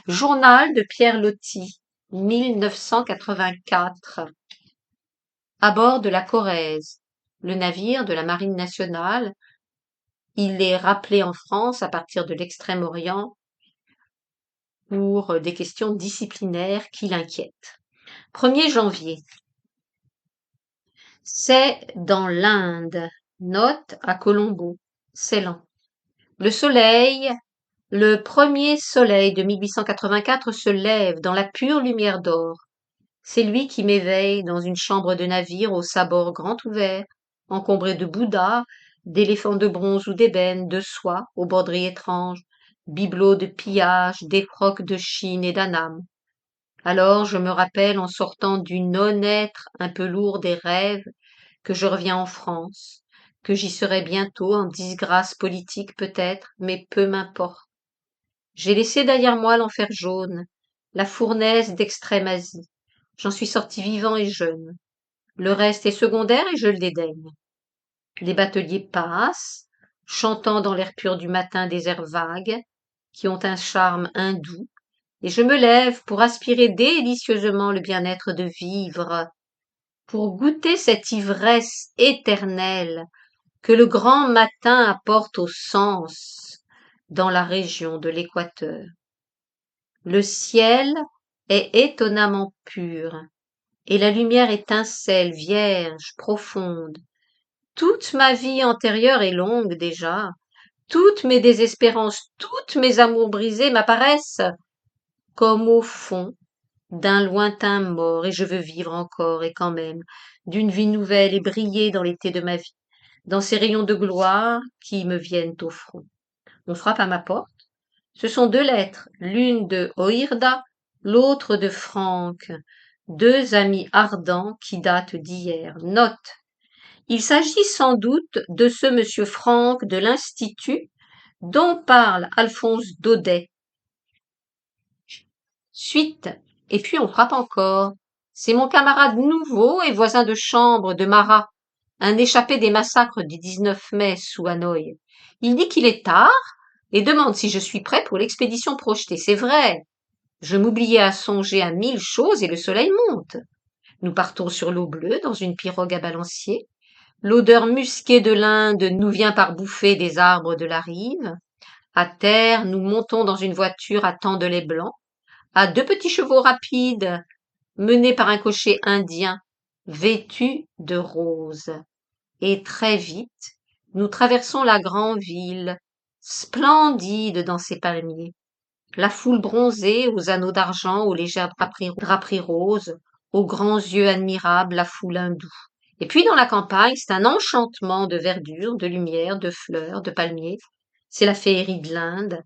Journal de Pierre Loti, 1984. À bord de la Corrèze, le navire de la Marine nationale, il est rappelé en France à partir de l'Extrême-Orient pour des questions disciplinaires qui l'inquiètent. 1er janvier. C'est dans l'Inde. Note à Colombo. Ceylan. Le soleil, le premier soleil de 1884 se lève dans la pure lumière d'or. C'est lui qui m'éveille dans une chambre de navire aux sabords grand ouverts, encombrée de bouddhas, d'éléphants de bronze ou d'ébène, de soie, aux broderies étranges, bibelots de pillage, défroques de Chine et d'Annam. Alors je me rappelle en sortant du non-être un peu lourd des rêves que je reviens en France, que j'y serai bientôt en disgrâce politique peut-être, mais peu m'importe. J'ai laissé derrière moi l'enfer jaune, la fournaise d'Extrême-Asie. J'en suis sorti vivant et jeune. Le reste est secondaire et je le dédaigne. Les bateliers passent, chantant dans l'air pur du matin des airs vagues, qui ont un charme hindou, et je me lève pour aspirer délicieusement le bien-être de vivre, pour goûter cette ivresse éternelle que le grand matin apporte aux sens dans la région de l'équateur. Le ciel est étonnamment pur, et la lumière étincelle, vierge, profonde. Toute ma vie antérieure est longue déjà, toutes mes désespérances, toutes mes amours brisés m'apparaissent comme au fond d'un lointain mort, et je veux vivre encore, et quand même, d'une vie nouvelle et briller dans l'été de ma vie, dans ces rayons de gloire qui me viennent au front. On frappe à ma porte. Ce sont 2 lettres, l'une de Oirda, l'autre de Franck, 2 amis ardents qui datent d'hier. Note. Il s'agit sans doute de ce monsieur Franck de l'Institut dont parle Alphonse Daudet. Suite. Et puis on frappe encore. C'est mon camarade nouveau et voisin de chambre de Marat, un échappé des massacres du 19 mai sous Hanoï. Il dit qu'il est tard et demande si je suis prêt pour l'expédition projetée. C'est vrai. Je m'oubliais à songer à 1000 choses et le soleil monte. Nous partons sur l'eau bleue dans une pirogue à balancier. L'odeur musquée de l'Inde nous vient par bouffées des arbres de la rive. À terre, nous montons dans une voiture à tendelets blancs, à 2 petits chevaux rapides, menés par un cocher indien, vêtu de rose. Et très vite, nous traversons la grande ville, splendide dans ses palmiers. La foule bronzée, aux anneaux d'argent, aux légères draperies roses, aux grands yeux admirables, la foule hindoue. Et puis dans la campagne, c'est un enchantement de verdure, de lumière, de fleurs, de palmiers. C'est la féerie de l'Inde,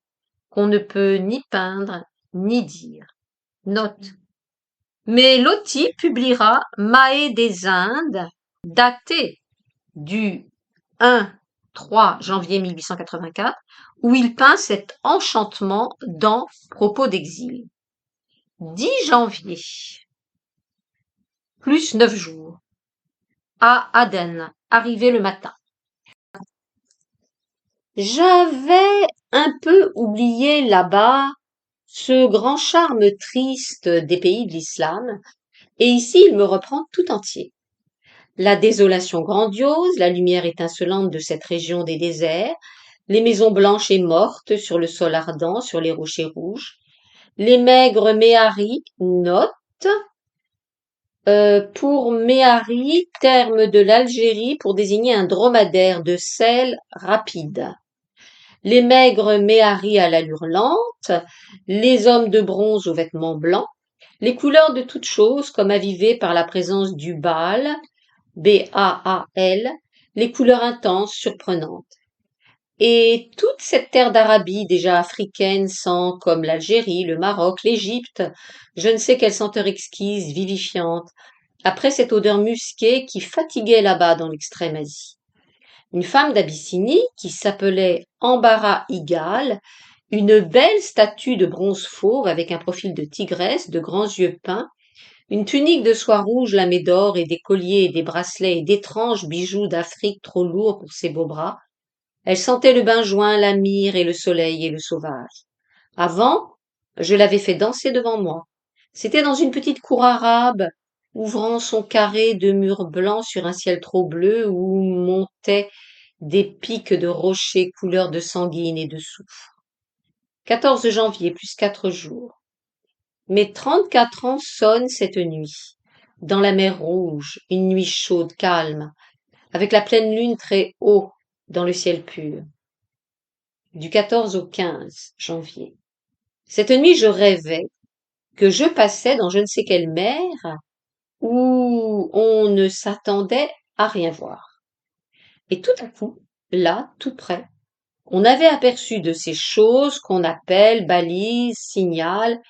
qu'on ne peut ni peindre, ni dire. Note. Mais Loti publiera Mahé des Indes, daté du 1-3 janvier 1884, où il peint cet enchantement dans Propos d'exil. 10 janvier, plus 9 jours. À Aden, arrivé le matin. J'avais un peu oublié là-bas ce grand charme triste des pays de l'islam, et ici il me reprend tout entier. La désolation grandiose, la lumière étincelante de cette région des déserts, les maisons blanches et mortes sur le sol ardent, sur les rochers rouges, les maigres méharis, note, pour méhari, terme de l'Algérie pour désigner un dromadaire de selle rapide. Les maigres méharis à l'allure lente, les hommes de bronze aux vêtements blancs, les couleurs de toutes choses comme avivées par la présence du Baal, B-A-A-L, les couleurs intenses, surprenantes. Et toute cette terre d'Arabie déjà africaine sent comme l'Algérie, le Maroc, l'Égypte, je ne sais quelle senteur exquise, vivifiante, après cette odeur musquée qui fatiguait là-bas dans l'extrême-Asie. Une femme d'Abyssinie qui s'appelait Ambara Igal, une belle statue de bronze fauve avec un profil de tigresse, de grands yeux peints, une tunique de soie rouge lamée d'or et des colliers et des bracelets et d'étranges bijoux d'Afrique trop lourds pour ses beaux bras. Elle sentait le benjoin, la myrrhe et le soleil et le sauvage. Avant, Je l'avais fait danser devant moi. C'était dans une petite cour arabe, ouvrant son carré de murs blancs sur un ciel trop bleu où montaient des pics de rochers couleur de sanguine et de soufre. 14 janvier plus 4 jours. Mes 34 ans sonnent cette nuit. Dans la mer Rouge, une nuit chaude, calme, avec la pleine lune très haut dans le ciel pur. Du 14 au 15 janvier. Cette nuit, je rêvais que je passais dans je ne sais quelle mer où on ne s'attendait à rien voir. Et tout à coup, là, tout près, on avait aperçu de ces choses qu'on appelle balises, signal,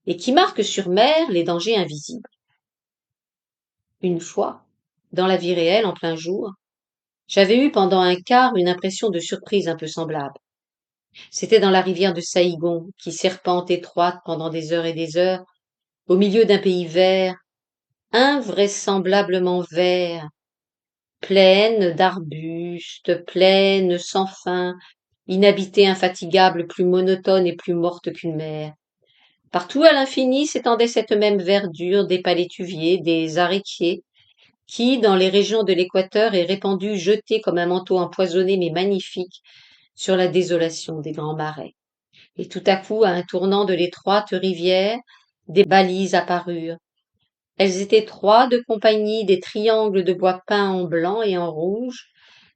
et qui marquent sur mer les dangers invisibles. Une fois, dans la vie réelle, en plein jour, j'avais eu pendant un quart une impression de surprise un peu semblable. C'était dans la rivière de Saïgon, qui serpente étroite pendant des heures et des heures, au milieu d'un pays vert, invraisemblablement vert, plaine d'arbustes, plaine sans fin, inhabitée, infatigable, plus monotone et plus morte qu'une mer. Partout à l'infini s'étendait cette même verdure des palétuviers, des arachiers, qui, dans les régions de l'équateur, est répandue, jetée comme un manteau empoisonné mais magnifique, sur la désolation des grands marais. Et tout à coup, à un tournant de l'étroite rivière, des balises apparurent. Elles étaient trois de compagnie des triangles de bois peints en blanc et en rouge,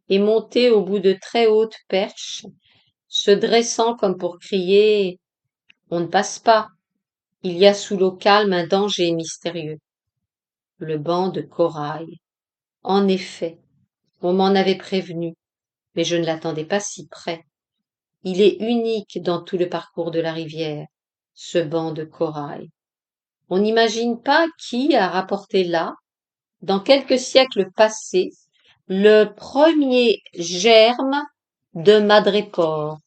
et montés au bout de très hautes perches, se dressant comme pour crier On ne passe pas. Il y a sous l'eau calme un danger mystérieux. Le banc de corail. En effet, on m'en avait prévenu, mais je ne l'attendais pas si près. Il est unique dans tout le parcours de la rivière, ce banc de corail. On n'imagine pas qui a rapporté là, dans quelques siècles passés, le premier germe de madrépore.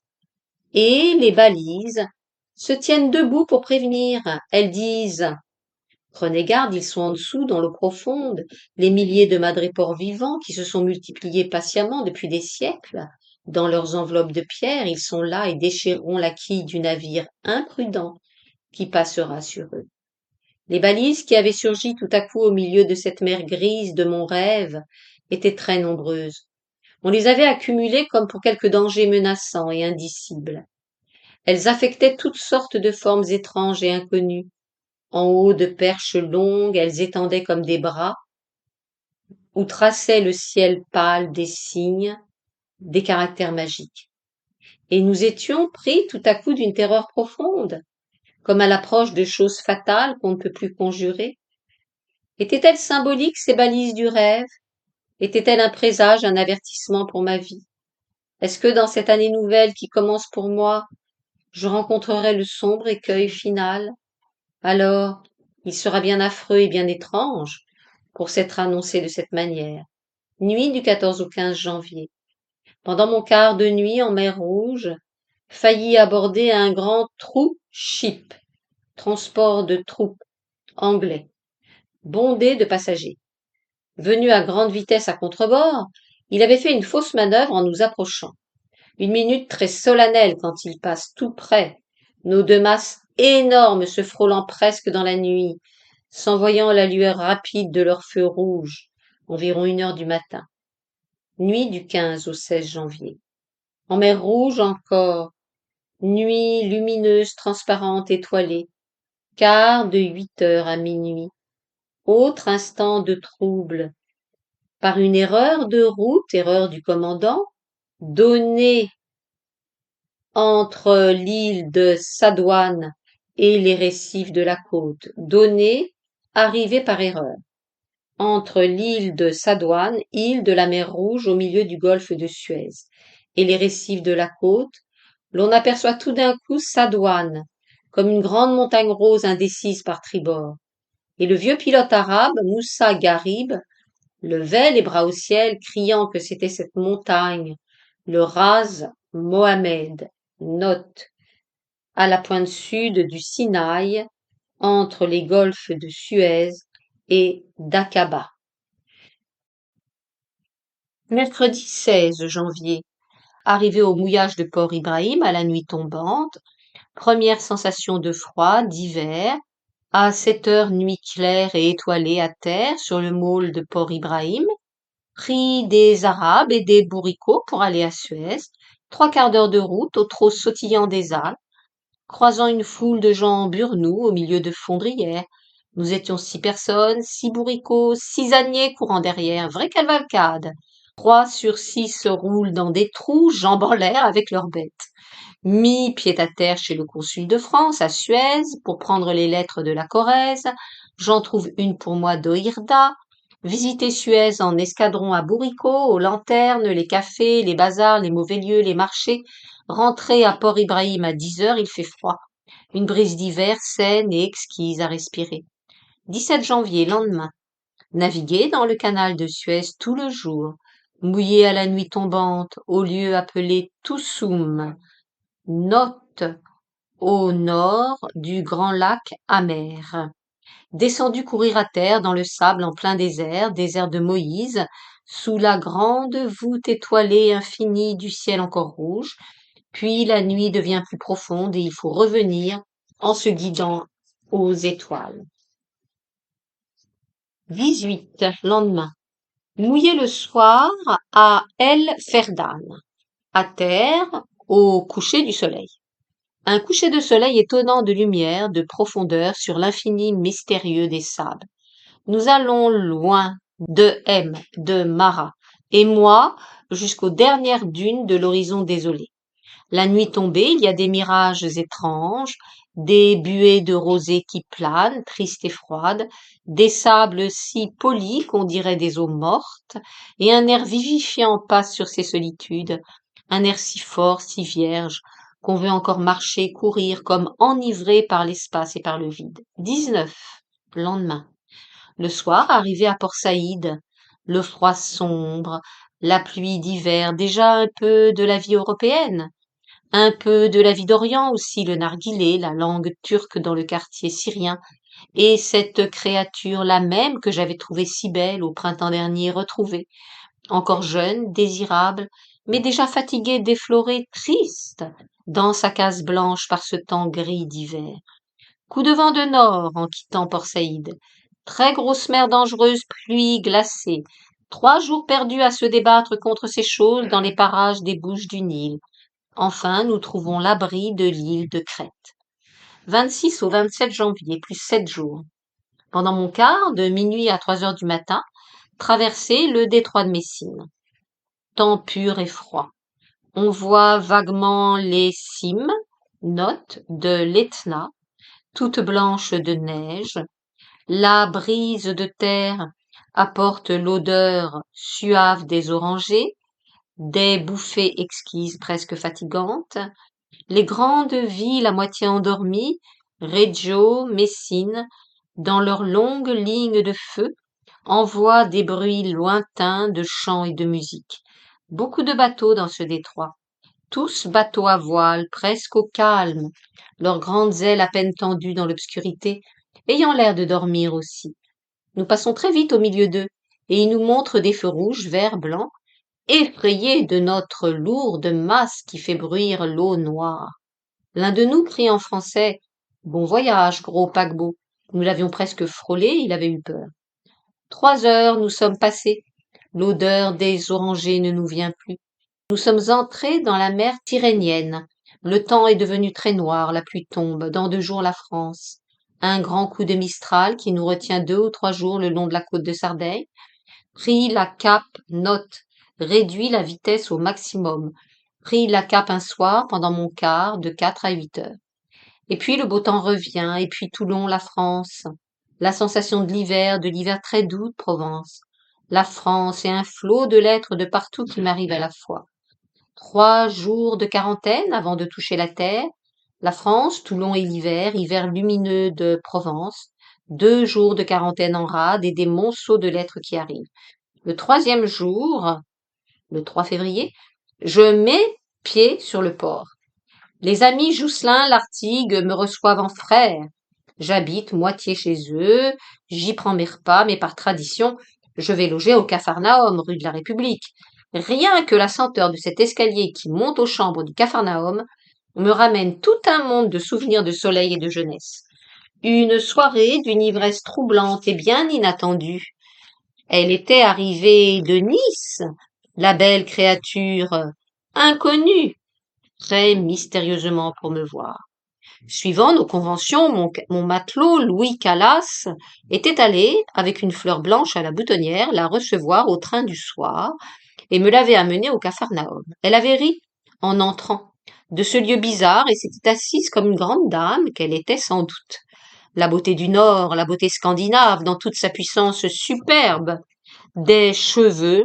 Et les balises se tiennent debout pour prévenir. Elles disent Prenez garde, ils sont en dessous, dans l'eau profonde, les milliers de madrépores vivants qui se sont multipliés patiemment depuis des siècles. Dans leurs enveloppes de pierre, ils sont là et déchireront la quille du navire imprudent qui passera sur eux. Les balises qui avaient surgi tout à coup au milieu de cette mer grise de mon rêve étaient très nombreuses. On les avait accumulées comme pour quelque danger menaçant et indicible. Elles affectaient toutes sortes de formes étranges et inconnues. En haut de perches longues, elles étendaient comme des bras, où traçait le ciel pâle des signes, des caractères magiques. Et nous étions pris tout à coup d'une terreur profonde, comme à l'approche de choses fatales qu'on ne peut plus conjurer. Étaient-elles symboliques, ces balises du rêve? Était-elle un présage, un avertissement pour ma vie? Est-ce que dans cette année nouvelle qui commence pour moi, je rencontrerai le sombre écueil final? Alors, il sera bien affreux et bien étrange pour s'être annoncé de cette manière. Nuit du 14 au 15 janvier. Pendant mon quart de nuit en mer Rouge, failli aborder un grand troop ship, transport de troupes anglais, bondé de passagers. Venu à grande vitesse à contrebord, il avait fait une fausse manœuvre en nous approchant. Une minute très solennelle quand il passe tout près, nos deux masses énormes se frôlant presque dans la nuit, s'envoyant la lueur rapide de leurs feux rouges, environ 1 heure du matin. Nuit du 15 au 16 janvier. En mer Rouge encore, nuit lumineuse, transparente, étoilée, quart de 8 heures à minuit. Autre instant de trouble. Par une erreur de route, erreur du commandant, donnée entre l'île de Sadoine et les récifs de la côte, donnée, arrivée par erreur. Entre l'île de Sadoine, île de la mer Rouge au milieu du golfe de Suez, et les récifs de la côte, l'on aperçoit tout d'un coup Sadoine, comme une grande montagne rose indécise par tribord. Et le vieux pilote arabe, Moussa Garib, levait les bras au ciel, criant que c'était cette montagne, le Ras Mohammed, note, à la pointe sud du Sinaï, entre les golfes de Suez et d'Aqaba. Mercredi 16 janvier. Arrivé au mouillage de Port Ibrahim à la nuit tombante, Première sensation de froid, d'hiver. À 7 heures, nuit claire et étoilée à terre sur le môle de Port Ibrahim. Pris des Arabes et des bourricots pour aller à Suez. 3/4 d'heure de route au trot sautillant des Alpes, croisant une foule de gens burnous au milieu de fondrières. Nous étions 6 personnes, 6 bourricots, 6 âniers courant derrière, vraie cavalcade. 3 sur 6 roulent dans des trous, jambes en l'air avec leurs bêtes. Mis pied à terre chez le consul de France, à Suez, pour prendre les lettres de la Corrèze. J'en trouve une pour moi d'Oirda. Visiter Suez en escadron à bourricots, aux lanternes, les cafés, les bazars, les mauvais lieux, les marchés. Rentrer à Port Ibrahim à 10 heures, il fait froid. Une brise d'hiver saine et exquise à respirer. 17 janvier, lendemain. Naviguer dans le canal de Suez tout le jour. Mouiller à la nuit tombante, au lieu appelé Toussoum. Note au nord du grand lac amer. Descendu courir à terre dans le sable en plein désert, désert de Moïse, sous la grande voûte étoilée infinie du ciel encore rouge. Puis la nuit devient plus profonde et il faut revenir en se guidant aux étoiles. 18. Lendemain. Mouillé le soir à El Ferdan, à terre au coucher du soleil. Un coucher de soleil étonnant de lumière, de profondeur sur l'infini mystérieux des sables. Nous allons loin de M, de Mara, et moi jusqu'aux dernières dunes de l'horizon désolé. La nuit tombée, il y a des mirages étranges, des buées de rosée qui planent, tristes et froides, des sables si polis qu'on dirait des eaux mortes, et un air vivifiant passe sur ces solitudes, un air si fort, si vierge, qu'on veut encore marcher, courir, comme enivré par l'espace et par le vide. 19. Lendemain. Le soir, arrivé à Port-Saïd, le froid sombre, la pluie d'hiver, déjà un peu de la vie européenne, un peu de la vie d'Orient aussi, le narguilé, la langue turque dans le quartier syrien, et cette créature-là même que j'avais trouvée si belle au printemps dernier retrouvée, encore jeune, désirable, mais déjà fatiguée, déflorée, triste, dans sa case blanche par ce temps gris d'hiver. Coup de vent de nord en quittant Port-Saïd. Très grosse mer dangereuse, pluie glacée. 3 jours perdus à se débattre contre ces choses dans les parages des Bouches du Nil. Enfin, nous trouvons l'abri de l'île de Crète. 26 au 27 janvier, plus 7 jours. Pendant mon quart, de minuit à 3 heures du matin, traverser le détroit de Messine. Temps pur et froid. On voit vaguement les cimes, notes de l'Etna, toutes blanches de neige. La brise de terre apporte l'odeur suave des orangers, des bouffées exquises presque fatigantes. Les grandes villes à moitié endormies, Reggio, Messine, dans leurs longues lignes de feu, envoient des bruits lointains de chants et de musique. Beaucoup de bateaux dans ce détroit. Tous bateaux à voile, presque au calme, leurs grandes ailes à peine tendues dans l'obscurité, ayant l'air de dormir aussi. Nous passons très vite au milieu d'eux, et ils nous montrent des feux rouges, verts, blancs, effrayés de notre lourde masse qui fait bruire l'eau noire. L'un de nous crie en français « Bon voyage, gros paquebot ». Nous l'avions presque frôlé, il avait eu peur. 3 heures nous sommes passés. L'odeur des orangers ne nous vient plus. Nous sommes entrés dans la mer Tyrrhénienne. Le temps est devenu très noir, la pluie tombe. Dans 2 jours, la France. Un grand coup de Mistral qui nous retient 2 ou 3 jours le long de la côte de Sardaigne. Pris la cape, note, réduit la vitesse au maximum. Pris la cape un soir pendant mon quart de 4 à 8 heures. Et puis le beau temps revient, et puis Toulon, la France. La sensation de l'hiver très doux de Provence. La France et un flot de lettres de partout qui m'arrivent à la fois. 3 jours de quarantaine avant de toucher la terre. La France, Toulon et l'hiver, hiver lumineux de Provence. 2 jours de quarantaine en rade et des monceaux de lettres qui arrivent. Le 3e jour, le 3 février, je mets pied sur le port. Les amis Jousselin, Lartigue me reçoivent en frère. J'habite moitié chez eux, j'y prends mes repas, mais par tradition, je vais loger au Capharnaüm, rue de la République. Rien que la senteur de cet escalier qui monte aux chambres du Capharnaüm On me ramène tout un monde de souvenirs de soleil et de jeunesse. Une soirée d'une ivresse troublante et bien inattendue. Elle était arrivée de Nice, la belle créature inconnue, très mystérieusement pour me voir. Suivant nos conventions, mon matelot Louis Calas était allé, avec une fleur blanche à la boutonnière, la recevoir au train du soir et me l'avait amenée au Capharnaüm. Elle avait ri en entrant de ce lieu bizarre et s'était assise comme une grande dame qu'elle était sans doute. La beauté du Nord, la beauté scandinave dans toute sa puissance superbe, des cheveux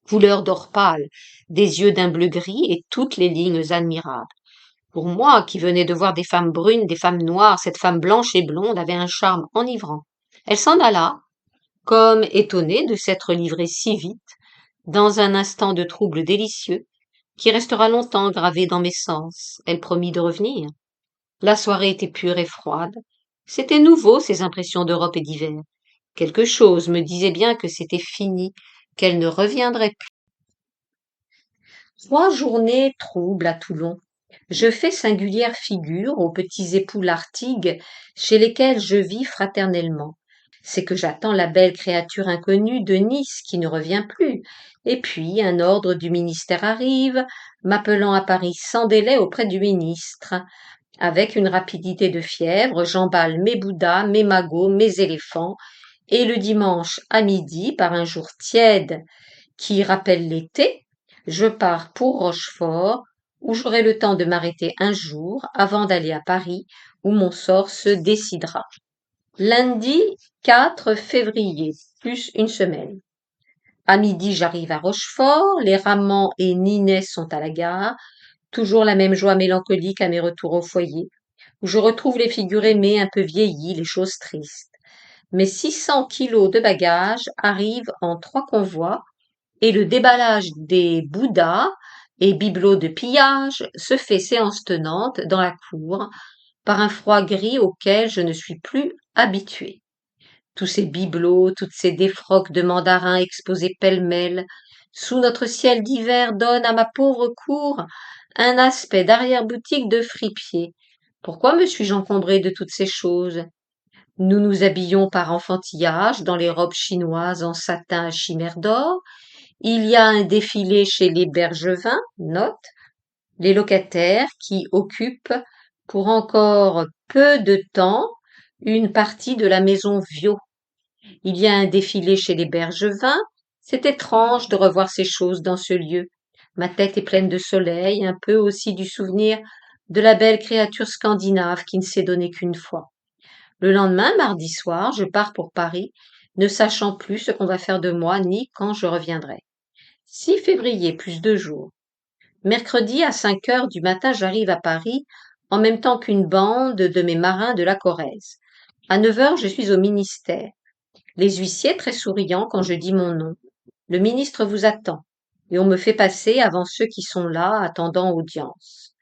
couleur d'or pâle, des yeux d'un bleu gris et toutes les lignes admirables. Pour moi, qui venais de voir des femmes brunes, des femmes noires, cette femme blanche et blonde avait un charme enivrant. Elle s'en alla, comme étonnée de s'être livrée si vite, dans un instant de trouble délicieux, qui restera longtemps gravé dans mes sens. Elle promit de revenir. La soirée était pure et froide. C'était nouveau, ces impressions d'Europe et d'hiver. Quelque chose me disait bien que c'était fini, qu'elle ne reviendrait plus. 3 journées troubles à Toulon. Je fais singulière figure aux petits époux Lartigue, chez lesquels je vis fraternellement. C'est que j'attends la belle créature inconnue de Nice qui ne revient plus. Et puis un ordre du ministère arrive, m'appelant à Paris sans délai auprès du ministre. Avec une rapidité de fièvre, j'emballe mes bouddhas, mes magots, mes éléphants, et le dimanche à midi, par un jour tiède qui rappelle l'été, je pars pour Rochefort, où j'aurai le temps de m'arrêter un jour avant d'aller à Paris, où mon sort se décidera. Lundi 4 février, plus une semaine. À midi, j'arrive à Rochefort, les Ramans et Ninet sont à la gare, toujours la même joie mélancolique à mes retours au foyer, où je retrouve les figures aimées un peu vieillies, les choses tristes. Mes 600 kilos de bagages arrivent en 3 convois, et le déballage des bouddhas et bibelots de pillage se fait séance tenante dans la cour par un froid gris auquel je ne suis plus habituée. Tous ces bibelots, toutes ces défroques de mandarins exposés pêle-mêle sous notre ciel d'hiver donnent à ma pauvre cour un aspect d'arrière-boutique de fripier. Pourquoi me suis-je encombrée de toutes ces choses? Nous nous habillons par enfantillage dans les robes chinoises en satin à chimère d'or. Il y a un défilé chez les Bergevin, note, les locataires qui occupent pour encore peu de temps une partie de la maison Viau. Il y a un défilé chez les Bergevin. C'est étrange de revoir ces choses dans ce lieu. Ma tête est pleine de soleil, un peu aussi du souvenir de la belle créature scandinave qui ne s'est donnée qu'une fois. Le lendemain, mardi soir, je pars pour Paris, ne sachant plus ce qu'on va faire de moi ni quand je reviendrai. 6 février plus 2 jours. Mercredi à 5 heures du matin, j'arrive à Paris en même temps qu'une bande de mes marins de la Corrèze. À 9 heures, je suis au ministère. Les huissiers très souriants quand je dis mon nom. Le ministre vous attend. Et on me fait passer avant ceux qui sont là, attendant audience.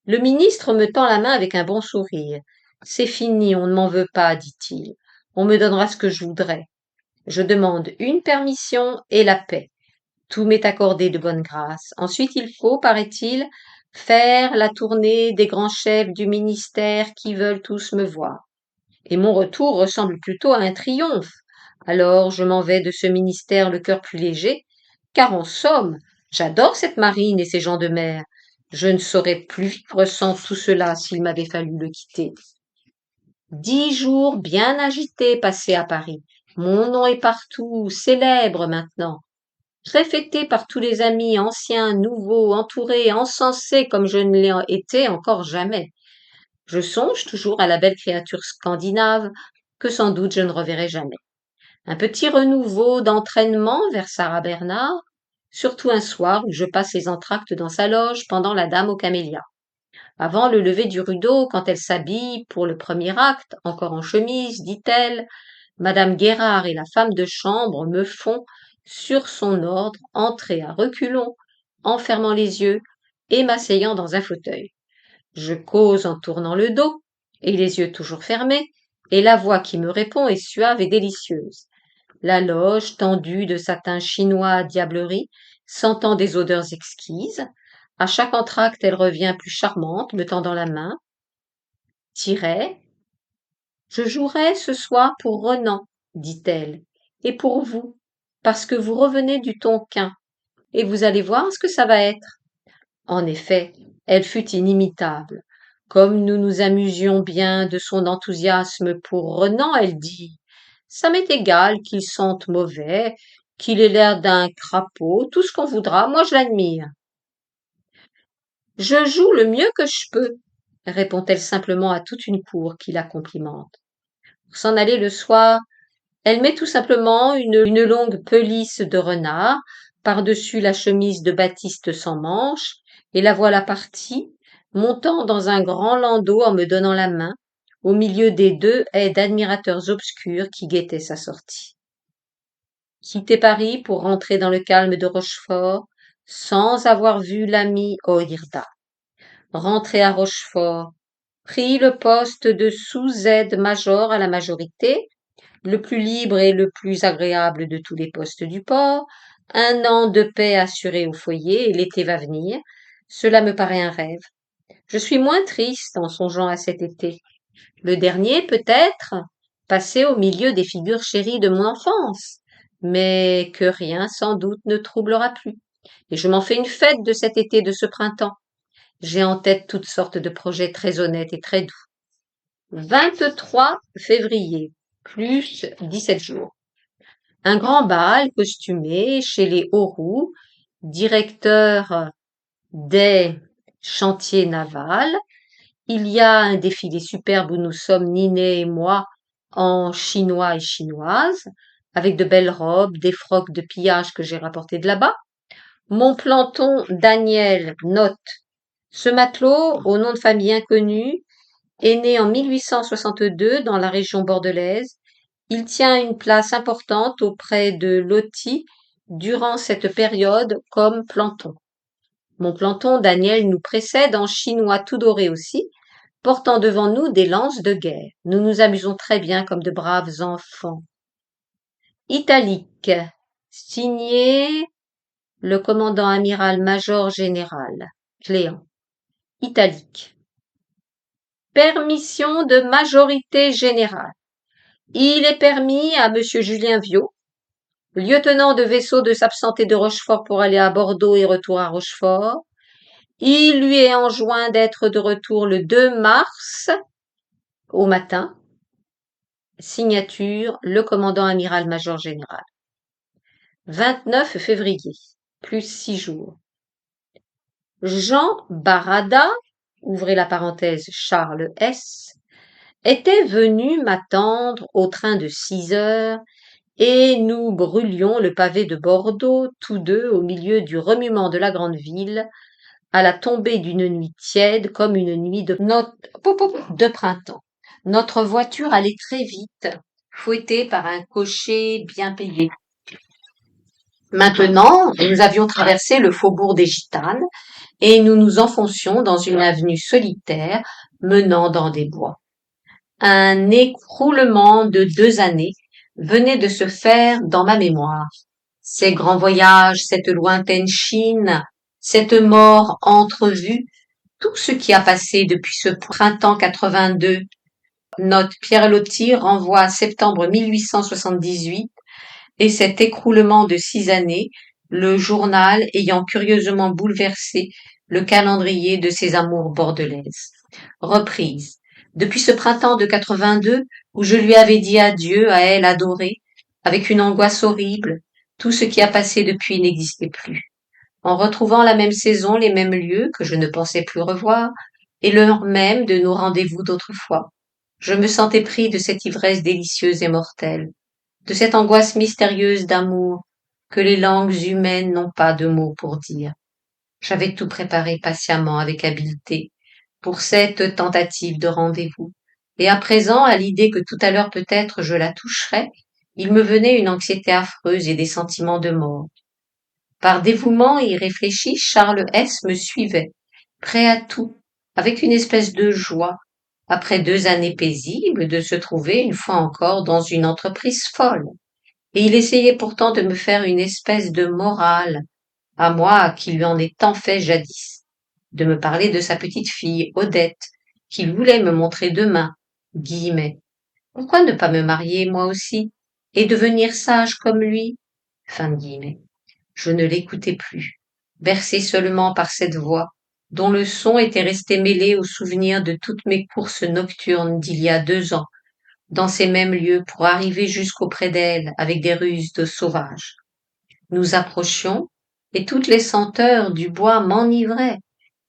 Le ministre me tend la main avec un bon sourire. C'est fini, on ne m'en veut pas, dit-il. On me donnera ce que je voudrais. Je demande une permission et la paix. Tout m'est accordé de bonne grâce. Ensuite, il faut, paraît-il, faire la tournée des grands chefs du ministère qui veulent tous me voir. Et mon retour ressemble plutôt à un triomphe. Alors je m'en vais de ce ministère le cœur plus léger, car en somme, j'adore cette marine et ces gens de mer. Je ne saurais plus vivre sans tout cela s'il m'avait fallu le quitter. 10 jours bien agités passés à Paris. Mon nom est partout, célèbre maintenant. Très fêté par tous les amis, anciens, nouveaux, entouré, encensé comme je ne l'ai été encore jamais. Je songe toujours à la belle créature scandinave que sans doute je ne reverrai jamais. Un petit renouveau d'entraînement vers Sarah Bernard, surtout un soir où je passe les entr'actes dans sa loge pendant la dame aux camélias. Avant le lever du rideau, quand elle s'habille pour le premier acte, encore en chemise, dit-elle, Madame Guérard et la femme de chambre me font, sur son ordre, entrer à reculons, en fermant les yeux et m'asseyant dans un fauteuil. Je cause en tournant le dos, et les yeux toujours fermés, et la voix qui me répond est suave et délicieuse. La loge, tendue de satin chinois à diablerie, sentant des odeurs exquises, À chaque entr'acte, elle revient plus charmante, me tendant la main. Tiret. Je jouerai ce soir pour Renan, dit-elle, et pour vous, parce que vous revenez du Tonquin, et vous allez voir ce que ça va être. En effet, elle fut inimitable. Comme nous nous amusions bien de son enthousiasme pour Renan, elle dit: Ça m'est égal qu'il sente mauvais, qu'il ait l'air d'un crapaud, tout ce qu'on voudra, moi je l'admire. Je joue le mieux que je peux, répond-elle simplement à toute une cour qui la complimente. Pour s'en aller le soir, elle met tout simplement une longue pelisse de renard par-dessus la chemise de batiste sans manches, et la voilà partie, montant dans un grand landau en me donnant la main, au milieu des 2 haies d'admirateurs obscurs qui guettaient sa sortie. Quitter Paris pour rentrer dans le calme de Rochefort, sans avoir vu l'ami Oirda. Rentrer à Rochefort, pris le poste de sous-aide-major à la majorité, le plus libre et le plus agréable de tous les postes du port, 1 an de paix assuré au foyer, et l'été va venir. Cela me paraît un rêve. Je suis moins triste en songeant à cet été. Le dernier, peut-être, passé au milieu des figures chéries de mon enfance, mais que rien, sans doute, ne troublera plus. Et je m'en fais une fête de cet été, de ce printemps. J'ai en tête toutes sortes de projets très honnêtes et très doux. 23 février, plus 17 jours. Un grand bal costumé chez les Auroux, directeur des chantiers navals. Il y a un défilé superbe où nous sommes, Ninet et moi, en chinois et chinoises, avec de belles robes, des frocs de pillage que j'ai rapportés de là-bas. Mon planton Daniel note: Ce matelot, au nom de famille inconnu, est né en 1862 dans la région bordelaise. Il tient une place importante auprès de Loti durant cette période comme planton. Mon planton Daniel nous précède en chinois tout doré aussi, portant devant nous des lances de guerre. Nous nous amusons très bien comme de braves enfants. Italique. Signé le commandant amiral-major général. Cléant. Italique. Permission de majorité générale. Il est permis à monsieur Julien Viaud, lieutenant de vaisseau, de s'absenter de Rochefort pour aller à Bordeaux et retour à Rochefort. Il lui est enjoint d'être de retour le 2 mars au matin. Signature, le commandant amiral-major général. 29 février, plus 6 jours. Jean Barada, ouvrez la parenthèse Charles S., était venu m'attendre au train de 6 heures, et nous brûlions le pavé de Bordeaux, tous deux au milieu du remuement de la grande ville, à la tombée d'une nuit tiède comme une nuit de printemps. Notre voiture allait très vite, fouettée par un cocher bien payé. Maintenant, nous avions traversé le faubourg des Gitanes et nous nous enfoncions dans une avenue solitaire menant dans des bois. Un écroulement de 2 années venait de se faire dans ma mémoire. Ces grands voyages, cette lointaine Chine, cette mort entrevue, tout ce qui a passé depuis ce printemps 82. Note Pierre Loti renvoie à septembre 1878, et cet écroulement de 6 années, le journal ayant curieusement bouleversé le calendrier de ses amours bordelaises. Reprise. Depuis ce printemps de 82, où je lui avais dit adieu à elle adorée, avec une angoisse horrible, tout ce qui a passé depuis n'existait plus. En retrouvant la même saison, les mêmes lieux que je ne pensais plus revoir, et l'heure même de nos rendez-vous d'autrefois, je me sentais pris de cette ivresse délicieuse et mortelle, de cette angoisse mystérieuse d'amour que les langues humaines n'ont pas de mots pour dire. J'avais tout préparé patiemment avec habileté pour cette tentative de rendez-vous, et à présent, à l'idée que tout à l'heure peut-être je la toucherais, il me venait une anxiété affreuse et des sentiments de mort. Par dévouement irréfléchi, Charles S. me suivait, prêt à tout, avec une espèce de joie, après 2 années paisibles, de se trouver une fois encore dans une entreprise folle. Et il essayait pourtant de me faire une espèce de morale, à moi qui lui en ai tant fait jadis. de me parler de sa petite fille, Odette, qu'il voulait me montrer demain, guillemets. Pourquoi ne pas me marier moi aussi, et devenir sage comme lui? Fin de guillemets. Je ne l'écoutais plus, bercé seulement par cette voix, dont le son était resté mêlé au souvenir de toutes mes courses nocturnes d'il y a 2 ans, dans ces mêmes lieux pour arriver jusqu'auprès d'elle avec des ruses de sauvage. Nous approchions, et toutes les senteurs du bois m'enivraient,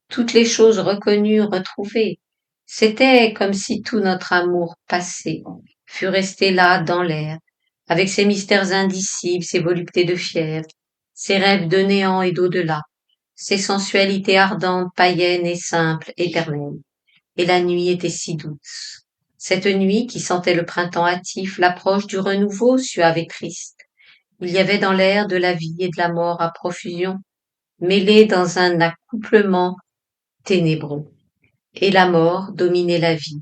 toutes les choses reconnues, retrouvées. C'était comme si tout notre amour passé fût resté là dans l'air, avec ses mystères indicibles, ses voluptés de fièvre, ses rêves de néant et d'au-delà, ses sensualités ardentes, païennes et simples, éternelles. Et la nuit était si douce. Cette nuit qui sentait le printemps hâtif, l'approche du renouveau suave et triste. Il y avait dans l'air de la vie et de la mort à profusion, mêlés dans un accouplement ténébreux. Et la mort dominait la vie.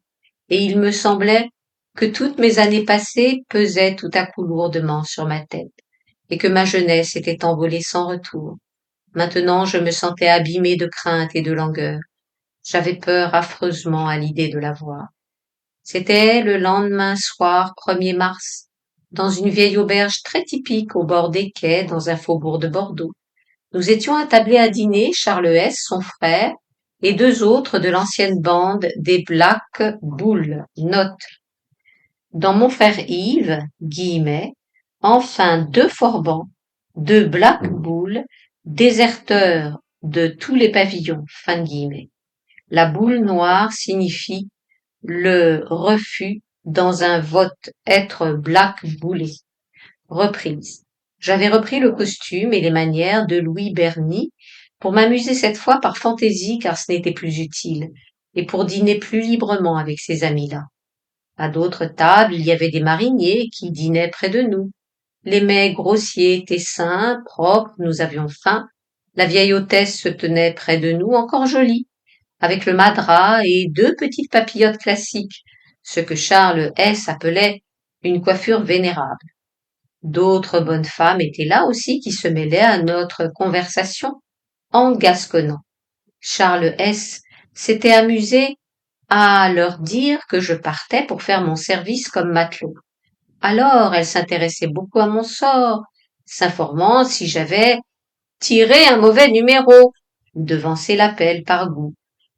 Et il me semblait que toutes mes années passées pesaient tout à coup lourdement sur ma tête, et que ma jeunesse était envolée sans retour. Maintenant je me sentais abîmée de crainte et de langueur. J'avais peur affreusement à l'idée de la voir. C'était le lendemain soir 1er mars, dans une vieille auberge très typique au bord des quais dans un faubourg de Bordeaux. Nous étions attablés à dîner, Charles S., son frère, et 2 autres de l'ancienne bande des Black Bulls. Note. Dans mon frère Yves, guillemets, enfin 2 forbans, 2 Black Bulls, déserteurs de tous les pavillons, fin de guillemets. La boule noire signifie le refus dans un vote, être black boulé. Reprise. J'avais repris le costume et les manières de Louis Berny pour m'amuser cette fois par fantaisie car ce n'était plus utile, et pour dîner plus librement avec ces amis-là. À d'autres tables, il y avait des mariniers qui dînaient près de nous. Les mets grossiers étaient sains, propres, nous avions faim. La vieille hôtesse se tenait près de nous, encore jolie, avec le madras et 2 petites papillotes classiques, ce que Charles S. appelait une coiffure vénérable. D'autres bonnes femmes étaient là aussi qui se mêlaient à notre conversation en gasconnant. Charles S. s'était amusé à leur dire que je partais pour faire mon service comme matelot. Alors elle s'intéressait beaucoup à mon sort, s'informant si j'avais tiré un mauvais numéro, devancé l'appel par goût.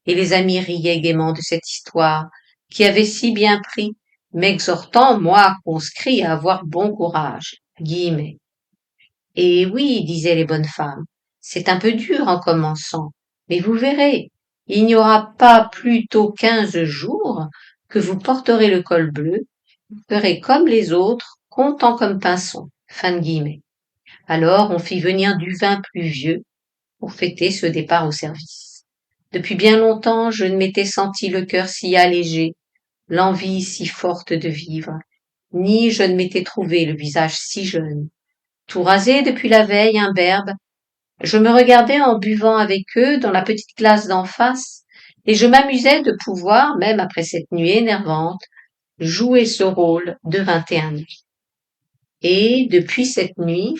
Et les amis riaient gaiement de cette histoire, qui avait si bien pris, m'exhortant, moi, conscrit, à avoir bon courage. Guillemets. Et oui, disaient les bonnes femmes, c'est un peu dur en commençant, mais vous verrez, il n'y aura pas plus tôt 15 jours que vous porterez le col bleu, vous ferez comme les autres, content comme pinson. Fin de guillemets. Alors on fit venir du vin plus vieux pour fêter ce départ au service. Depuis bien longtemps, je ne m'étais senti le cœur si allégé, l'envie si forte de vivre, ni je ne m'étais trouvé le visage si jeune. Tout rasé depuis la veille, imberbe, je me regardais en buvant avec eux dans la petite classe d'en face, et je m'amusais de pouvoir, même après cette nuit énervante, jouer ce rôle de 21 ans. Et, depuis cette nuit,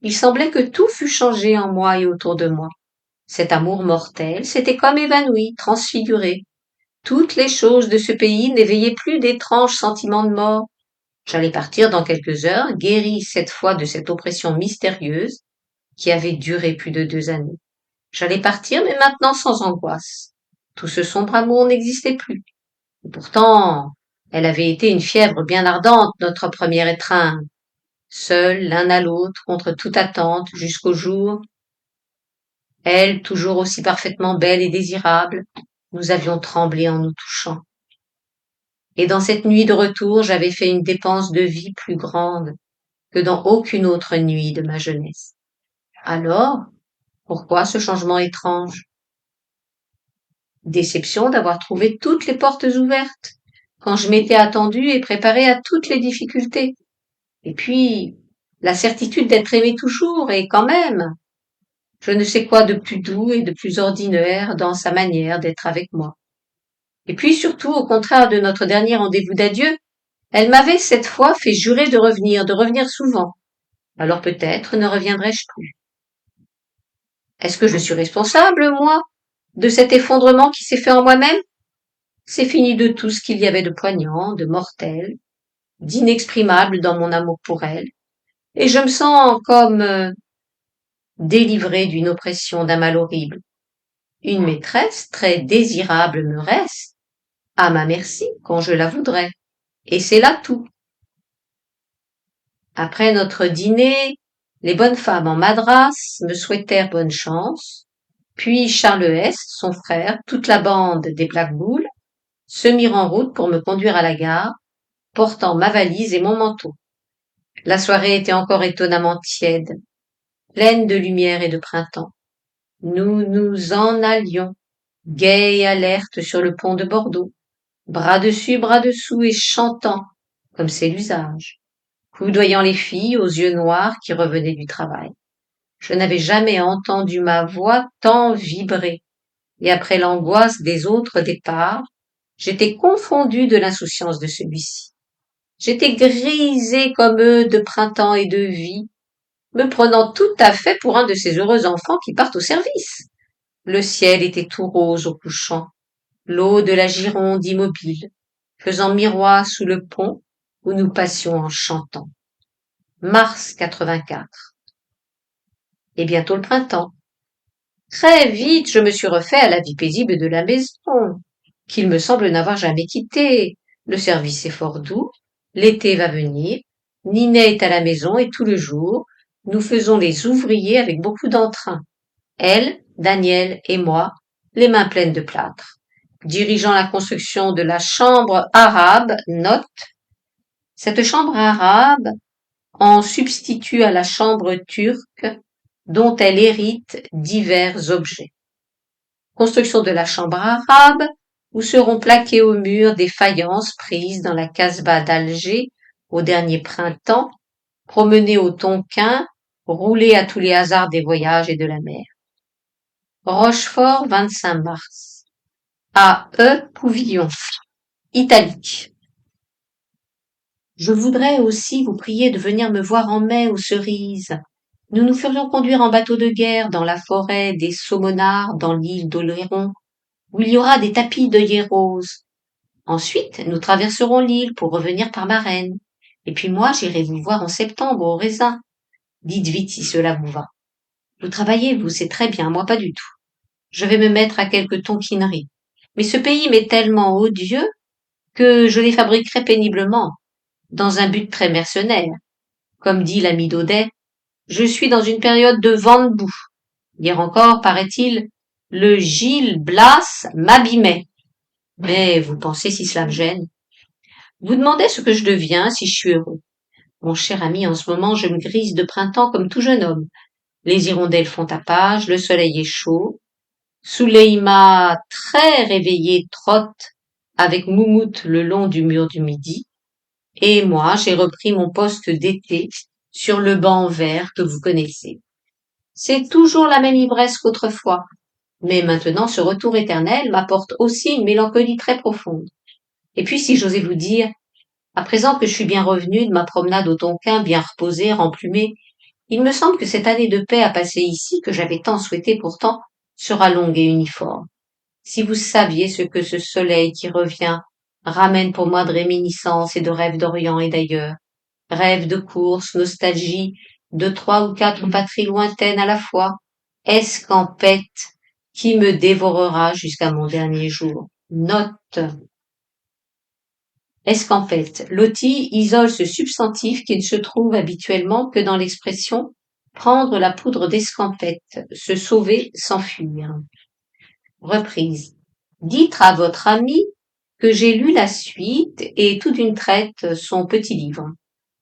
il semblait que tout fût changé en moi et autour de moi. Cet amour mortel s'était comme évanoui, transfiguré. Toutes les choses de ce pays n'éveillaient plus d'étranges sentiments de mort. J'allais partir dans quelques heures, guéri cette fois de cette oppression mystérieuse qui avait duré plus de 2 années. J'allais partir, mais maintenant sans angoisse. Tout ce sombre amour n'existait plus. Et pourtant, elle avait été une fièvre bien ardente, notre première étreinte. Seuls l'un à l'autre, contre toute attente, jusqu'au jour, elle, toujours aussi parfaitement belle et désirable, nous avions tremblé en nous touchant. Et dans cette nuit de retour, j'avais fait une dépense de vie plus grande que dans aucune autre nuit de ma jeunesse. Alors, pourquoi ce changement étrange? Déception d'avoir trouvé toutes les portes ouvertes, quand je m'étais attendue et préparée à toutes les difficultés. Et puis, la certitude d'être aimée toujours, et quand même, je ne sais quoi de plus doux et de plus ordinaire dans sa manière d'être avec moi. Et puis surtout, au contraire de notre dernier rendez-vous d'adieu, elle m'avait cette fois fait jurer de revenir souvent. Alors peut-être ne reviendrai-je plus. Est-ce que je suis responsable, moi, de cet effondrement qui s'est fait en moi-même? C'est fini de tout ce qu'il y avait de poignant, de mortel, d'inexprimable dans mon amour pour elle, et je me sens comme délivrée d'une oppression, d'un mal horrible. Une maîtresse très désirable me reste, à ma merci quand je la voudrais, et c'est là tout. Après notre dîner, les bonnes femmes en madras me souhaitèrent bonne chance, puis Charles Est, son frère, toute la bande des Black Bulls, se mirent en route pour me conduire à la gare, portant ma valise et mon manteau. La soirée était encore étonnamment tiède, pleine de lumière et de printemps. Nous nous en allions, gais et alertes sur le pont de Bordeaux, bras dessus, bras dessous et chantant, comme c'est l'usage, coudoyant les filles aux yeux noirs qui revenaient du travail. Je n'avais jamais entendu ma voix tant vibrer, et après l'angoisse des autres départs, j'étais confondue de l'insouciance de celui-ci. J'étais grisée comme eux de printemps et de vie, me prenant tout à fait pour un de ces heureux enfants qui partent au service. Le ciel était tout rose au couchant, l'eau de la Gironde immobile, faisant miroir sous le pont où nous passions en chantant. Mars 84. Et bientôt le printemps. Très vite, je me suis refait à la vie paisible de la maison, qu'il me semble n'avoir jamais quittée. Le service est fort doux, l'été va venir, Ninet est à la maison et tout le jour, nous faisons les ouvriers avec beaucoup d'entrain. Elle, Daniel et moi, les mains pleines de plâtre. Dirigeant la construction de la chambre arabe, note, cette chambre arabe en substitue à la chambre turque dont elle hérite divers objets. Construction de la chambre arabe, où seront plaquées au mur des faïences prises dans la Casbah d'Alger au dernier printemps, promenées au Tonkin, roulées à tous les hasards des voyages et de la mer. Rochefort, 25 mars. A. E. Pouvillon. Italique. Je voudrais aussi vous prier de venir me voir en mai aux Cerises. Nous nous ferions conduire en bateau de guerre dans la forêt des Saumonards dans l'île d'Oléron, où il y aura des tapis d'œillets roses. Ensuite, nous traverserons l'île pour revenir par Marennes. Et puis moi, j'irai vous voir en septembre au raisin. Dites vite si cela vous va. Vous travaillez, vous, c'est très bien, moi pas du tout. Je vais me mettre à quelques tonquineries. Mais ce pays m'est tellement odieux que je les fabriquerai péniblement, dans un but très mercenaire. Comme dit l'ami Daudet, je suis dans une période de vent de boue. Hier encore, paraît-il, le Gil Blas m'abîmait. Mais vous pensez si cela me gêne? Vous demandez ce que je deviens si je suis heureux. Mon cher ami, en ce moment, je me grise de printemps comme tout jeune homme. Les hirondelles font tapage, le soleil est chaud. Souleïma, très réveillée, trotte avec Moumout le long du mur du midi. Et moi, j'ai repris mon poste d'été sur le banc vert que vous connaissez. C'est toujours la même ivresse qu'autrefois, mais maintenant ce retour éternel m'apporte aussi une mélancolie très profonde. Et puis si j'osais vous dire, à présent que je suis bien revenue de ma promenade au Tonkin, bien reposée, remplumée, il me semble que cette année de paix à passer ici, que j'avais tant souhaité pourtant, sera longue et uniforme. Si vous saviez ce que ce soleil qui revient ramène pour moi de réminiscences et de rêves d'Orient et d'ailleurs, rêves de courses, nostalgie, de 3 ou 4 patries lointaines à la fois, escampette, qui me dévorera jusqu'à mon dernier jour. Note. Escampette. Loti isole ce substantif qui ne se trouve habituellement que dans l'expression prendre la poudre d'escampette, se sauver, s'enfuir. Reprise. Dites à votre ami que j'ai lu la suite et tout d'une traite son petit livre.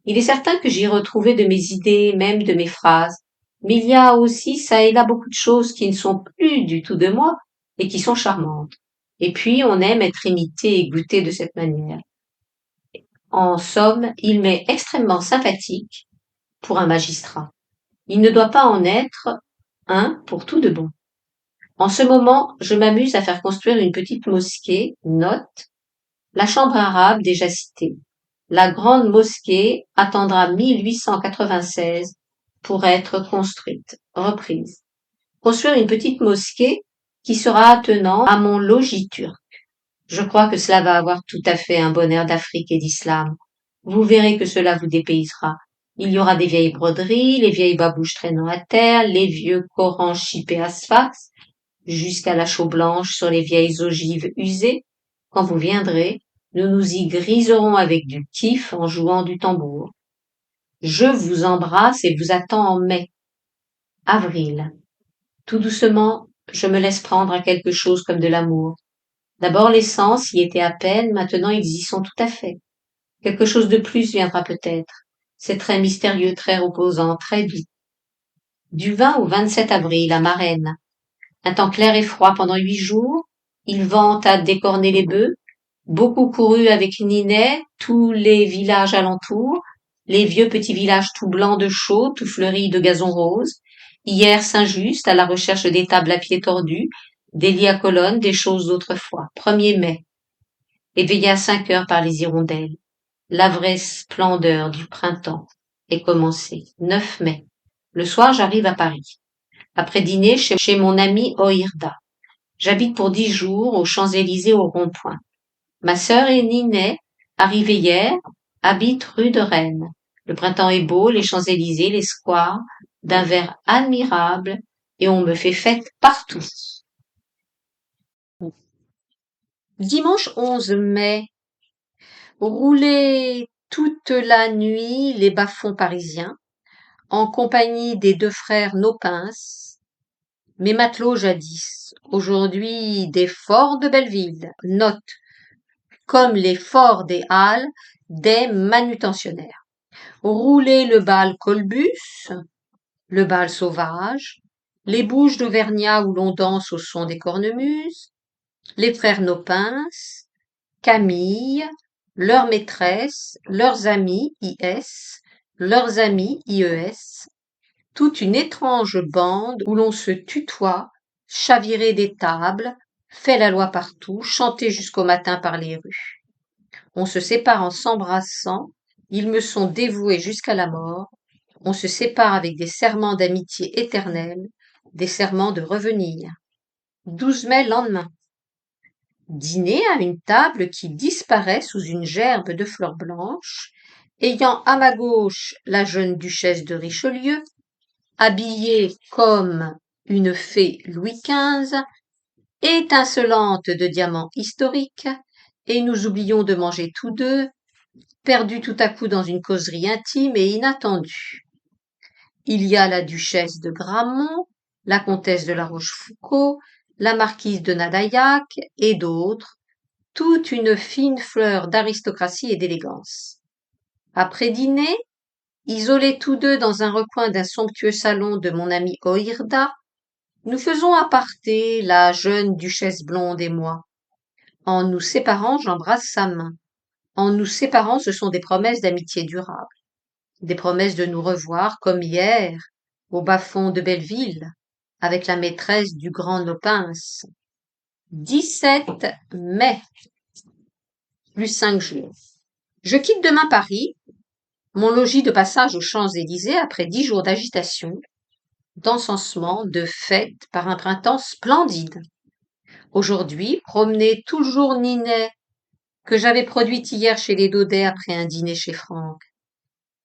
Il est certain que j'y ai retrouvé de mes idées, même de mes phrases, mais il y a aussi ça et là beaucoup de choses qui ne sont plus du tout de moi et qui sont charmantes. Et puis on aime être imité et goûté de cette manière. En somme, il m'est extrêmement sympathique pour un magistrat. Il ne doit pas en être un pour tout de bon. En ce moment, je m'amuse à faire construire une petite mosquée, note, la chambre arabe déjà citée. La grande mosquée attendra 1896 pour être construite. Reprise. Construire une petite mosquée, qui sera attenant à mon logis turc. Je crois que cela va avoir tout à fait un bon air d'Afrique et d'islam. Vous verrez que cela vous dépaysera. Il y aura des vieilles broderies, les vieilles babouches traînant à terre, les vieux Corans chippés à Sfax, jusqu'à la chaux blanche sur les vieilles ogives usées. Quand vous viendrez, nous nous y griserons avec du kiff en jouant du tambour. Je vous embrasse et vous attends en mai. Avril. Tout doucement, je me laisse prendre à quelque chose comme de l'amour. D'abord les sens y étaient à peine, maintenant ils y sont tout à fait. Quelque chose de plus viendra peut-être. C'est très mystérieux, très reposant, très doux. Du 20 au 27 avril, à Marennes. Un temps clair et froid pendant 8 jours. Il vente à décorner les bœufs. Beaucoup couru avec Ninet, tous les villages alentours. Les vieux petits villages tout blancs de chaux, tout fleuris de gazon rose. Hier Saint-Just, à la recherche des tables à pieds tordus, des lits à colonnes, des choses d'autrefois. 1er mai. Éveillé à 5 heures par les hirondelles. La vraie splendeur du printemps est commencée. 9 mai. Le soir, j'arrive à Paris. Après dîner chez mon ami Oirda. J'habite pour 10 jours aux Champs-Élysées au Rond-Point. Ma sœur et Ninet, arrivée hier, habitent rue de Rennes. Le printemps est beau, les Champs-Élysées, les squares, d'un vert admirable, et on me fait fête partout. Dimanche 11 mai. Rouler toute la nuit les bas-fonds parisiens, en compagnie des 2 frères Nopens, mes matelots jadis, aujourd'hui des forts de Belleville, note, comme les forts des Halles, des manutentionnaires. Rouler le bal Colbus, le bal sauvage, les bouges d'Auvergnat où l'on danse au son des cornemuses, les frères Nopens, Camille, leurs maîtresses, leurs amis IS, leurs amis IES, toute une étrange bande où l'on se tutoie, chavirer des tables, fait la loi partout, chanter jusqu'au matin par les rues. On se sépare en s'embrassant, ils me sont dévoués jusqu'à la mort, on se sépare avec des serments d'amitié éternelle, des serments de revenir. 12 mai lendemain. Dîner à une table qui disparaît sous une gerbe de fleurs blanches, ayant à ma gauche la jeune duchesse de Richelieu, habillée comme une fée Louis XV, étincelante de diamants historiques, et nous oublions de manger tous deux, perdus tout à coup dans une causerie intime et inattendue. Il y a la duchesse de Gramont, la comtesse de la Rochefoucauld, la marquise de Nadaillac et d'autres, toute une fine fleur d'aristocratie et d'élégance. Après dîner, isolés tous deux dans un recoin d'un somptueux salon de mon ami Oirda, nous faisons aparté, la jeune duchesse blonde et moi. En nous séparant, j'embrasse sa main. En nous séparant, ce sont des promesses d'amitié durable, des promesses de nous revoir comme hier, au bas-fond de Belleville, avec la maîtresse du grand Nopens. 17 mai, plus 5 jours. Je quitte demain Paris, mon logis de passage aux Champs-Élysées après 10 jours d'agitation, d'encensement, de fête par un printemps splendide. Aujourd'hui, promener toujours Ninet, que j'avais produite hier chez les Daudet après un dîner chez Franck.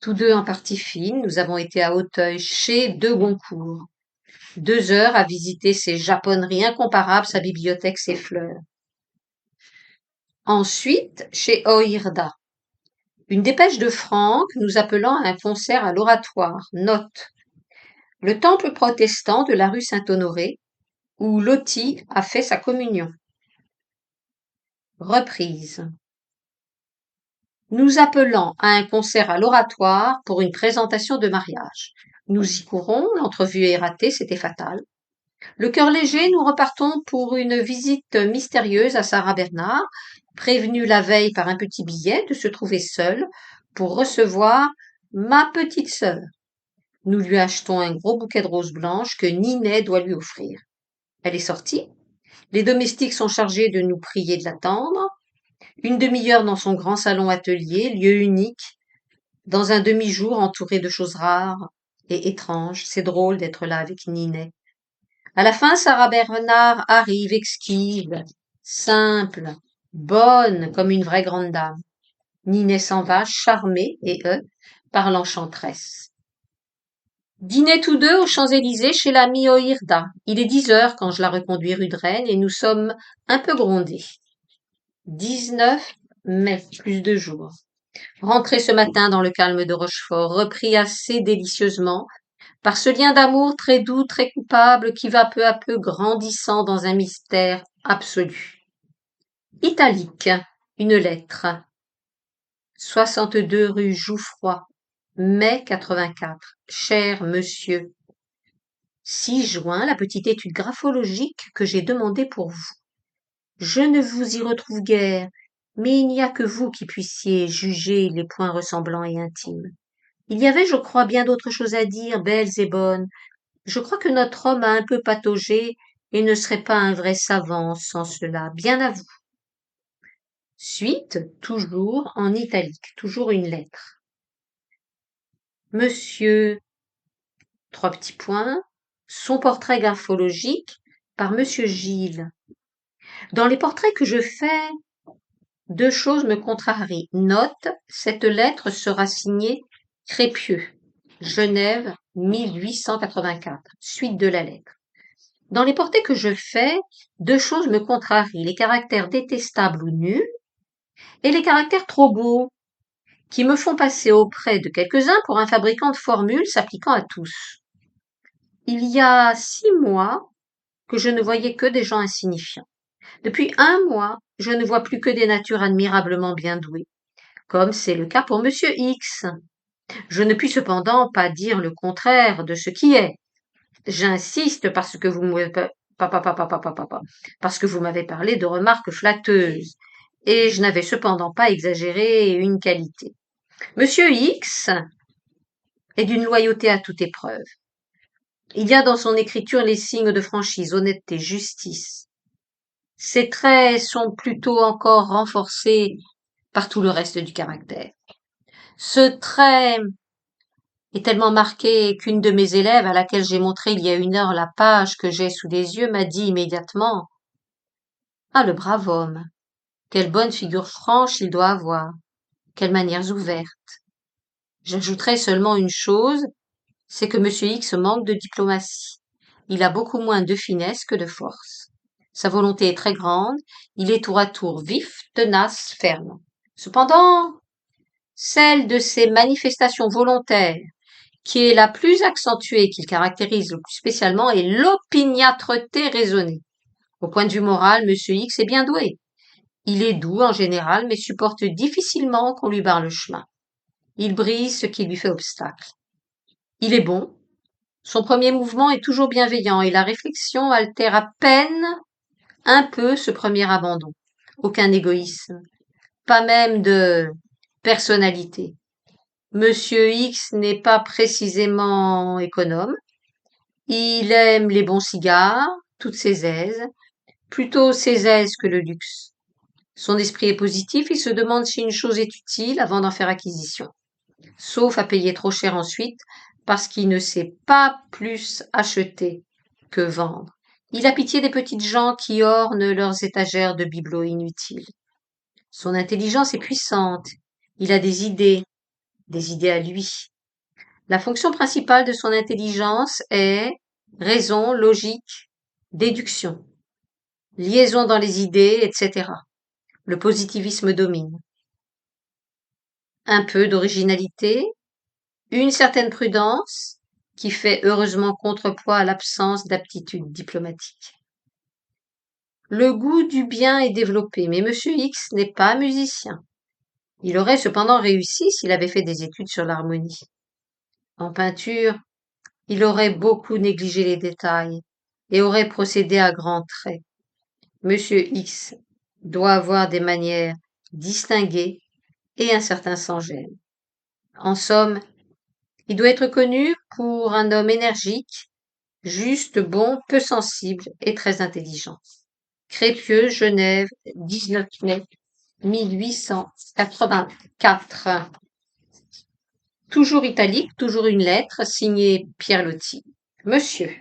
Tous deux en partie fine, nous avons été à Auteuil chez De Goncourt. 2 heures à visiter ses japonneries incomparables, sa bibliothèque, ses fleurs. Ensuite, chez Oirda. Une dépêche de Franck nous appelant à un concert à l'Oratoire. Note. Le temple protestant de la rue Saint-Honoré, où Lottie a fait sa communion. Reprise. Nous appelant à un concert à l'Oratoire pour une présentation de mariage. Nous y courons, l'entrevue est ratée, c'était fatal. Le cœur léger, nous repartons pour une visite mystérieuse à Sarah Bernard, prévenue la veille par un petit billet de se trouver seule pour recevoir ma petite sœur. Nous lui achetons un gros bouquet de roses blanches que Ninet doit lui offrir. Elle est sortie. Les domestiques sont chargés de nous prier de l'attendre. Une demi-heure dans son grand salon atelier, lieu unique, dans un demi-jour entouré de choses rares et étranges. C'est drôle d'être là avec Ninet. À la fin, Sarah Bernard arrive exquise, simple, bonne comme une vraie grande dame. Ninet s'en va, charmée, et eux, par l'enchanteresse. Dîner tous deux aux Champs-Élysées chez l'ami Oirda. Il est 10 heures quand je la reconduis rue de Rennes et nous sommes un peu grondés. 19 mai, plus de jours. Rentré ce matin dans le calme de Rochefort, repris assez délicieusement par ce lien d'amour très doux, très coupable qui va peu à peu grandissant dans un mystère absolu. Italique, une lettre. 62 rue Jouffroy, mai 84. Cher monsieur, 6 juin, la petite étude graphologique que j'ai demandée pour vous. Je ne vous y retrouve guère, mais il n'y a que vous qui puissiez juger les points ressemblants et intimes. Il y avait, je crois, bien d'autres choses à dire, belles et bonnes. Je crois que notre homme a un peu pataugé et ne serait pas un vrai savant sans cela, bien à vous. Suite, toujours en italique, toujours une lettre. Monsieur, 3 petits points, son portrait graphologique par Monsieur Gilles. Dans les portraits que je fais, 2 choses me contrarient. Note, cette lettre sera signée Crépieux, Genève, 1884. Suite de la lettre. Dans les portraits que je fais, 2 choses me contrarient. Les caractères détestables ou nuls et les caractères trop beaux, qui me font passer auprès de quelques-uns pour un fabricant de formules s'appliquant à tous. Il y a 6 mois que je ne voyais que des gens insignifiants. Depuis un mois, je ne vois plus que des natures admirablement bien douées, comme c'est le cas pour Monsieur X. Je ne puis cependant pas dire le contraire de ce qui est. J'insiste parce que parce que vous m'avez parlé de remarques flatteuses, et je n'avais cependant pas exagéré une qualité. Monsieur X est d'une loyauté à toute épreuve. Il y a dans son écriture les signes de franchise, honnêteté, justice. Ses traits sont plutôt encore renforcés par tout le reste du caractère. Ce trait est tellement marqué qu'une de mes élèves, à laquelle j'ai montré il y a 1 heure la page que j'ai sous les yeux, m'a dit immédiatement: Ah, le brave homme! Quelle bonne figure franche il doit avoir! Quelles manières ouvertes! J'ajouterai seulement une chose, c'est que Monsieur X manque de diplomatie. Il a beaucoup moins de finesse que de force. Sa volonté est très grande, il est tour à tour vif, tenace, ferme. Cependant, celle de ses manifestations volontaires, qui est la plus accentuée, qui le caractérise le plus spécialement, est l'opiniâtreté raisonnée. Au point de vue moral, Monsieur X est bien doué. Il est doux en général, mais supporte difficilement qu'on lui barre le chemin. Il brise ce qui lui fait obstacle. Il est bon. Son premier mouvement est toujours bienveillant et la réflexion altère à peine un peu ce premier abandon. Aucun égoïsme, pas même de personnalité. Monsieur X n'est pas précisément économe. Il aime les bons cigares, toutes ses aises, plutôt ses aises que le luxe. Son esprit est positif, il se demande si une chose est utile avant d'en faire acquisition, sauf à payer trop cher ensuite, parce qu'il ne sait pas plus acheter que vendre. Il a pitié des petites gens qui ornent leurs étagères de bibelots inutiles. Son intelligence est puissante, il a des idées à lui. La fonction principale de son intelligence est raison, logique, déduction, liaison dans les idées, etc. Le positivisme domine. Un peu d'originalité, une certaine prudence, qui fait heureusement contrepoids à l'absence d'aptitude diplomatique. Le goût du bien est développé, mais Monsieur X n'est pas musicien. Il aurait cependant réussi s'il avait fait des études sur l'harmonie. En peinture, il aurait beaucoup négligé les détails et aurait procédé à grands traits. Monsieur X doit avoir des manières distinguées et un certain sans-gêne. En somme, il doit être connu pour un homme énergique, juste, bon, peu sensible et très intelligent. Crépieux, Genève, 19 mai 1884. Toujours italique, toujours une lettre, signée Pierre Loti. Monsieur.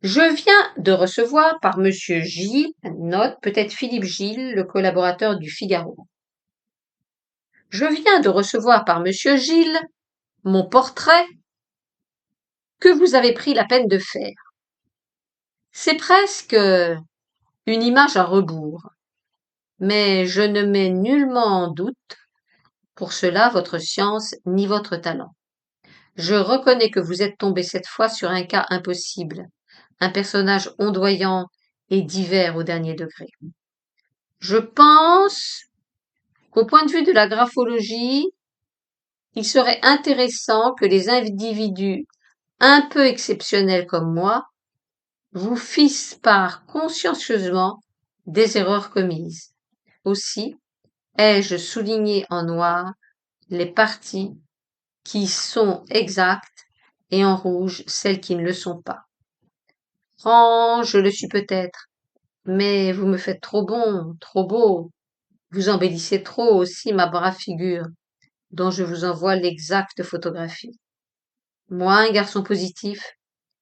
Je viens de recevoir par Monsieur Gilles, note peut-être Philippe Gilles, le collaborateur du Figaro. Je viens de recevoir par Monsieur Gilles mon portrait que vous avez pris la peine de faire. C'est presque une image à rebours, mais je ne mets nullement en doute pour cela votre science ni votre talent. Je reconnais que vous êtes tombé cette fois sur un cas impossible, un personnage ondoyant et divers au dernier degré. Je pense qu'au point de vue de la graphologie, il serait intéressant que les individus un peu exceptionnels comme moi vous fissent part consciencieusement des erreurs commises. Aussi ai-je souligné en noir les parties qui sont exactes et en rouge celles qui ne le sont pas. Franc, je le suis peut-être, mais vous me faites trop bon, trop beau, vous embellissez trop aussi ma brave figure, dont je vous envoie l'exacte photographie. Moi, un garçon positif,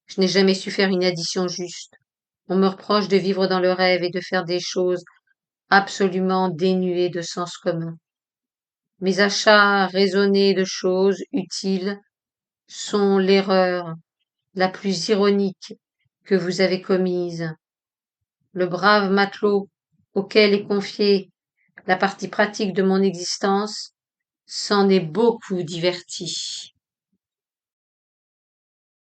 je n'ai jamais su faire une addition juste. On me reproche de vivre dans le rêve et de faire des choses absolument dénuées de sens commun. Mes achats raisonnés de choses utiles sont l'erreur la plus ironique que vous avez commise. Le brave matelot auquel est confiée la partie pratique de mon existence s'en est beaucoup diverti.